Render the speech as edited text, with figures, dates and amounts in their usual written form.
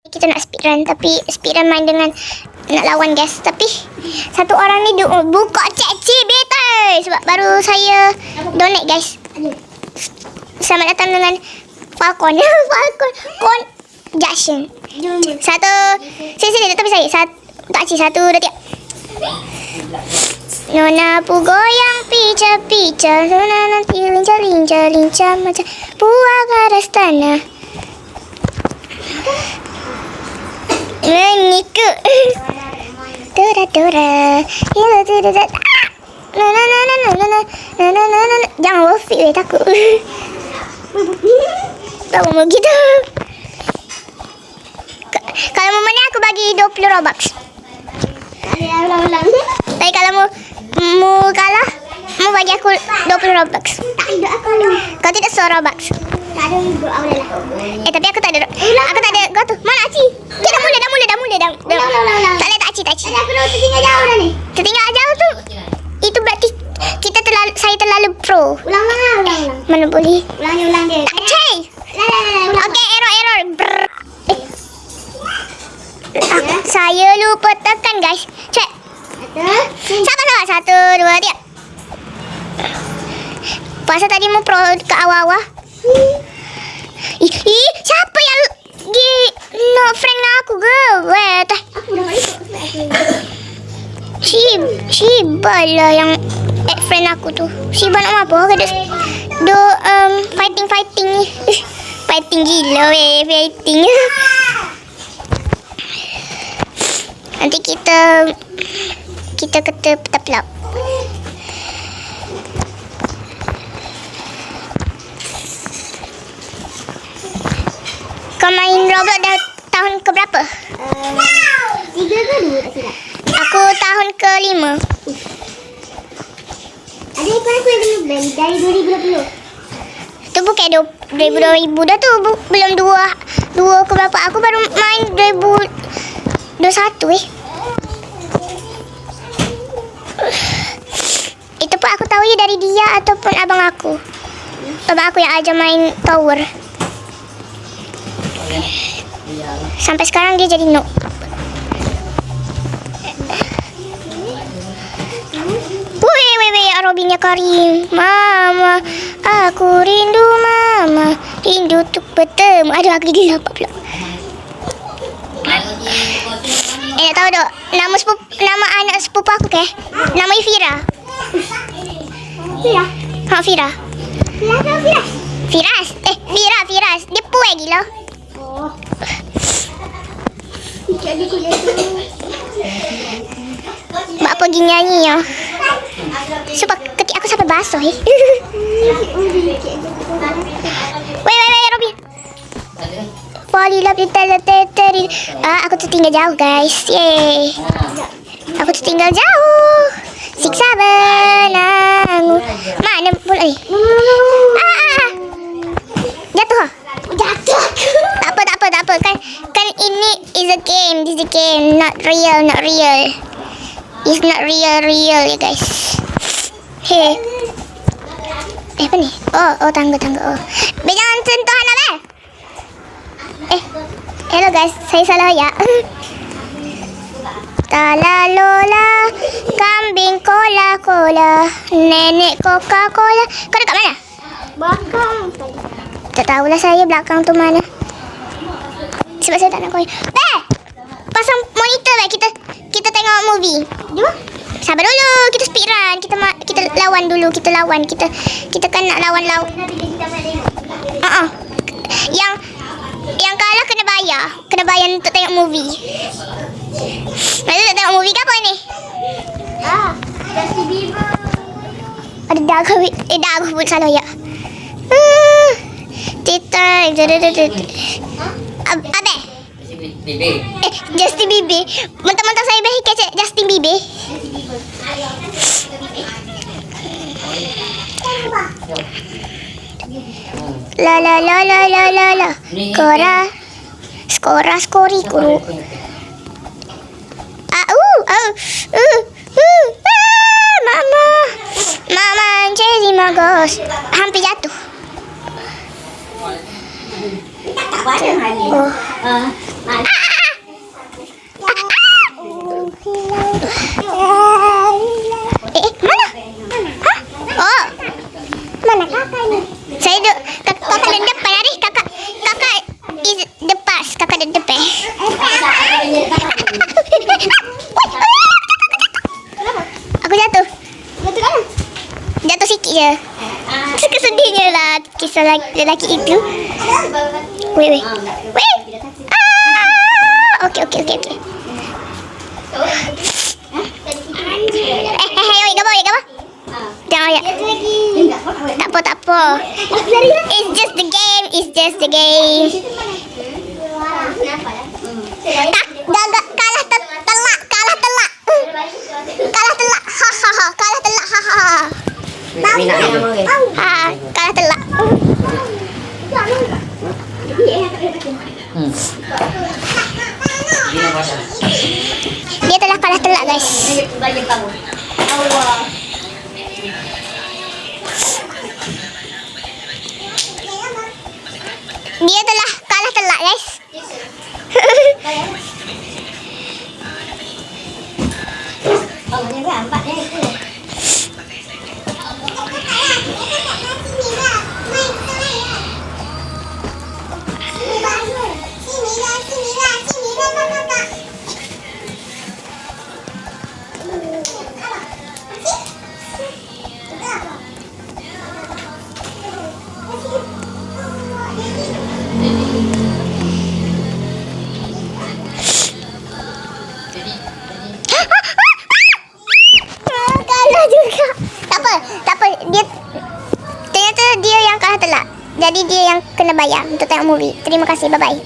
Kita nak speedrun, tapi speedrun main dengan nak lawan guys. Tapi satu orang ni buka cek betul sebab baru saya donate guys. Selamat datang dengan Falcon. Falcon Junction. Satu sini tapi saya tak cik 1, 2, 3. Nona pu goyang pica-pica, nona nanti lincah-lincah macam buah garas tanah. Meniku Dora jangan wolfie weh, takut. Tak mau gitu. Kalau mau menang aku bagi 20 Robux. Tapi kalau mau kalah, mau bagi aku 20 Robux. Kau tidak 100 Robux. Tapi aku tak ada. Aku tak ada. Kau tu mana Aci? Dia dah mula. Tak boleh tak Aci. Aku dah tertinggal jauh dah ni. Tertinggal jauh tu. Itu berarti saya terlalu pro. Ulang. Mana boleh? Ulang dia. Tak Cik. Okey, error. Saya lupa tekan guys. Cek. Sabar. 1, 2, 3. Pasal tadi mau pro ke awal-awal. Siapa yang nak friend dengan aku ke? Aku dah Shiba lah yang add friend aku tu. Shiba nak apa? Do fighting ni. Fighting gila weh, fighting. Nanti kita kata petap-pelap. Kau main Roblox dah tahun ke berapa? 3 ke 2 tak silap. Aku tahun ke-5. Ada ikut aku yang belum beli dari 2020. Tu bukan 2000 dah tu. Belum 2 ke berapa. Aku baru main 2021 Itu pun aku tahu dari dia ataupun abang aku. Abang aku yang ajar main tower. Sampai sekarang dia jadi noob. Weh, Robinya Karim. Mama, aku rindu mama. Rindu tu bertemu. Aduh, aku gila pula. Nak tahu tak nama anak sepupu aku ke? Nama Fira. Fira. Fira. Firas. Firas. Dia puai gila. Oh. Jadi kulit tu. Buat apa pergi nyanyi ya? Sebab ketik aku sampai basuh Weh, Robi. Polilah teteri. Aku tertinggal jauh guys. Yeay. Aku tertinggal jauh. Siksa benangmu. Mana pula ni? Jatuh. Tak apa. Kan ini is a game. This is a game. Not real. It's not real ya guys. Hey. Apa ni? Oh tangga. Oh. Jangan sentuh anak hello guys. Saya salah ya. Talalola, kambing kola, nenek Coca-Cola. Kau dekat mana? Belakang. Tak tahulah saya belakang tu mana. Sebab saya tak nak kau. Pasang monitor lah. Kita tengok movie. Jom. Sabar dulu. Kita speedrun. Kita lawan dulu. Kita kan nak lawan. Yang kalah kena bayar. Kena bayar untuk tengok movie. Nanti nak tengok movie ke apa ni? Justin Bieber. Ada dagu pun salah ya. Tita. Abe. Justin Bieber. Mentang-mentang saya baik kecek Justin Bieber. La. Skori kuru. Mama jadi magos. Hampir jatuh. Tak ada hal ni. Mana? Oh, Mana kakak ni? saya kakak di depan hari. Kakak is the past. Kakak di depan. Aku jatuh. Betul kan? Jatuh sikit je. Kesedihnya lah kisah lelaki itu. Wait. Okey. Oi, gambar. Jangan ayat. Tak apa. It's just the game. Kalah telak. Kalah telak. Ha. Kalah telak. Ha. Kalah telak. Dia telah kalah telak, guys. Dia telah kalah telak, guys. Kalah juga. Tak apa. Ternyata dia yang kalah telak. Jadi dia yang kena bayar untuk tengok movie. Terima kasih. Bye-bye.